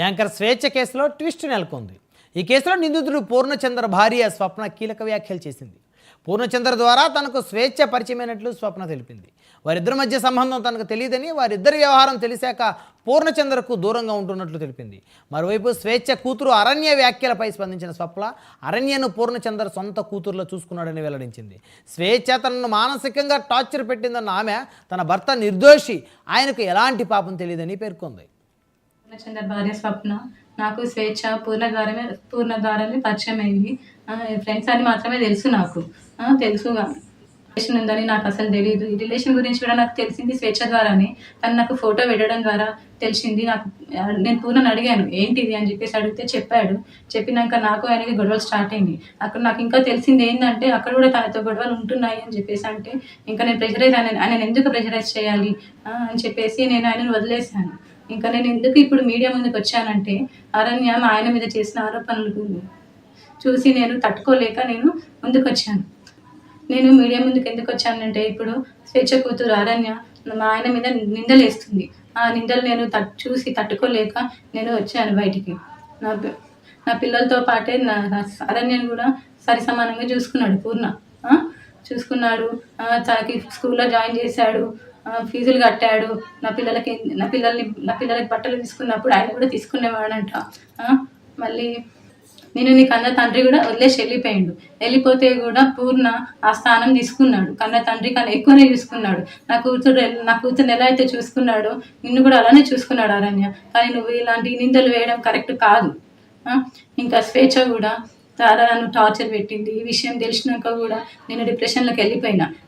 Anchor స్వేచ్ఛ కేసులో twist నెలకొంది. ఈ కేసులో నిందితుడు పూర్ణచంద్ర భార్య స్వప్న కీలక వ్యాఖ్యలు చేసింది. పూర్ణచంద్ర ద్వారా తనకు స్వేచ్ఛ పరిచయమైనట్లు స్వప్న తెలిపింది. వారిద్దరి మధ్య సంబంధం తనకు తెలియదని, వారిద్దరి వ్యవహారం తెలిసాక పూర్ణచంద్రకు దూరంగా ఉంటున్నట్లు తెలిపింది. మరోవైపు స్వేచ్ఛ కూతురు అరణ్య వ్యాఖ్యలపై స్పందించిన స్వప్న అరణ్యను పూర్ణచంద్ర సొంత కూతురులో చూసుకున్నాడని వెల్లడించింది. స్వేచ్ఛ తనను మానసికంగా టార్చర్ పెట్టిందన్న ఆమె తన భర్త నిర్దోషి, ఆయనకు ఎలాంటి పాపం తెలియదని పేర్కొంది. పూర్ణచంద్ర భార్య స్వప్న నాకు స్వేచ్ఛ పూర్ణ ద్వారానే పరిచయం అయింది. ఫ్రెండ్స్ అని మాత్రమే తెలుసు. నాకు తెలుసు రిలేషన్ ఉందని నాకు అసలు తెలియదు. ఈ రిలేషన్ గురించి కూడా నాకు తెలిసింది స్వేచ్ఛ ద్వారానే. తను నాకు ఫోటో పెట్టడం ద్వారా తెలిసింది. నేను పూర్ణని అడిగాను ఏంటిది అని చెప్పేసి అడిగితే చెప్పాడు. చెప్పినాక నాకు ఆయనకి గొడవలు స్టార్ట్ అయింది. అక్కడ నాకు ఇంకా తెలిసింది ఏంటంటే అక్కడ కూడా తనతో గొడవలు ఉంటున్నాయి అని చెప్పేసి అంటే ఇంకా నేను ఆయన ఎందుకు ప్రెషరైజ్ చేయాలి అని చెప్పేసి నేను ఆయనను వదిలేశాను. ఇంకా నేను ఎందుకు ఇప్పుడు మీడియా ముందుకు వచ్చానంటే అరణ్య మా ఆయన మీద చేసిన ఆరోపణలు చూసి నేను తట్టుకోలేక నేను ముందుకు వచ్చాను. నేను మీడియా ముందుకు ఎందుకు వచ్చానంటే ఇప్పుడు స్వేచ్ఛ కూతురు అరణ్య మా ఆయన మీద నిందలు వేస్తుంది. ఆ నిందలు నేను చూసి తట్టుకోలేక నేను వచ్చాను బయటికి. నా పిల్లలతో పాటే అరణ్యను కూడా సరి సమానంగా చూసుకున్నాడు పూర్ణ. చూసుకున్నాడు, తనకి స్కూల్లో జాయిన్ చేశాడు, ఫీజులు కట్టాడు. నా పిల్లలకి బట్టలు తీసుకున్నప్పుడు ఆయన కూడా తీసుకునేవాడంట. మళ్ళీ నేను నీ కన్న తండ్రి కూడా వదిలేసి వెళ్ళిపోతే కూడా పూర్ణ ఆ స్థానం తీసుకున్నాడు. కన్న తండ్రి కన్నా ఎక్కువనే చూసుకున్నాడు. నా కూతురుని ఎలా అయితే చూసుకున్నాడో నిన్ను కూడా అలానే చూసుకున్నాడు అరణ్య. కానీ నువ్వు ఇలాంటి నిందలు వేయడం కరెక్ట్ కాదు. ఇంకా స్వేచ్ఛ కూడా చాలా నన్ను టార్చర్ పెట్టింది. ఈ విషయం తెలిసినాక కూడా నేను డిప్రెషన్లోకి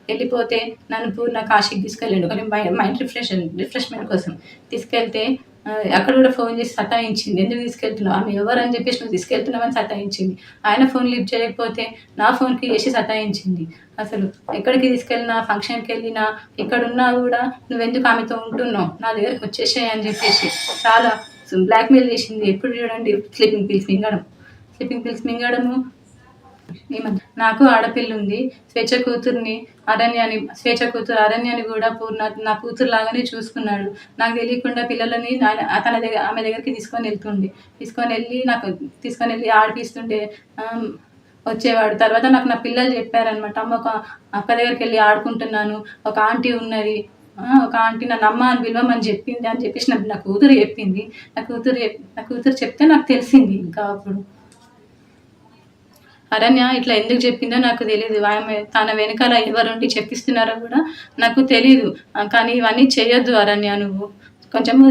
వెళ్ళిపోతే నన్ను పూర్ణ కాశీకి తీసుకెళ్ళాడు. కానీ మైండ్ రిఫ్రెష్మెంట్ కోసం తీసుకెళ్తే అక్కడ కూడా ఫోన్ చేసి సతాయించింది. ఎందుకు తీసుకెళ్తున్నావు, ఆమె ఎవరు అని చెప్పేసి నువ్వు తీసుకెళ్తున్నావని సతాయించింది. ఆయన ఫోన్ లిఫ్ట్ చేయకపోతే నా ఫోన్కి చేసి సతాయించింది. అసలు ఎక్కడికి తీసుకెళ్ళినా, ఫంక్షన్కి వెళ్ళినా, ఎక్కడున్నా కూడా నువ్వెందుకు ఆమెతో ఉంటున్నావు, నా దగ్గరకు వచ్చేసాయి అని చెప్పేసి చాలా బ్లాక్మెయిల్ చేసింది. ఎప్పుడు చూడండి స్లీపింగ్ పిల్స్ మింగడము. నాకు ఆడపిల్ల ఉంది. స్వేచ్ఛ కూతురు అరణ్యాన్ని కూడా పూర్ణ నా కూతురు లాగానే చూసుకున్నాడు. నాకు తెలియకుండా పిల్లలని ఆమె దగ్గరికి తీసుకొని వెళ్ళి ఆడిపిస్తుంటే వచ్చేవాడు. తర్వాత నాకు నా పిల్లలు చెప్పారనమాట, అమ్మ ఒక అక్క దగ్గరికి వెళ్ళి ఆడుకుంటున్నాను, ఒక ఆంటీ ఉన్నది, ఒక ఆంటీ నన్ను అమ్మ అని పిలవమని చెప్పింది అని చెప్పేసి నా కూతురు చెప్పింది. నా కూతురు చెప్తే నాకు తెలిసింది. ఇంకా అప్పుడు అరణ్య ఇట్లా ఎందుకు చెప్పిందో నాకు తెలియదు. ఆమె తన వెనకాల ఎవరుండి చెప్పిస్తున్నారో కూడా నాకు తెలీదు. కానీ ఇవన్నీ చేయొద్దు అరణ్య, నువ్వు కొంచెము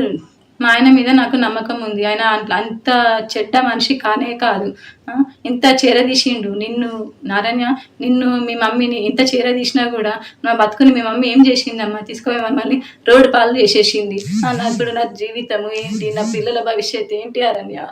మా ఆయన మీద నాకు నమ్మకం ఉంది. ఆయన అంత చెడ్డ మనిషి కానే కాదు. ఇంత చేరదీసిండు నిన్ను మీ మమ్మీని ఇంత చేరదీసినా కూడా నా బతుకుని మీ మమ్మీ ఏం చేసిందమ్మా, తీసుకుపోయి మమ్మల్ని రోడ్డు పాలు చేసేసింది. ఇప్పుడు నా జీవితము ఏంటి, నా పిల్లల భవిష్యత్తు ఏంటి అరణ్య?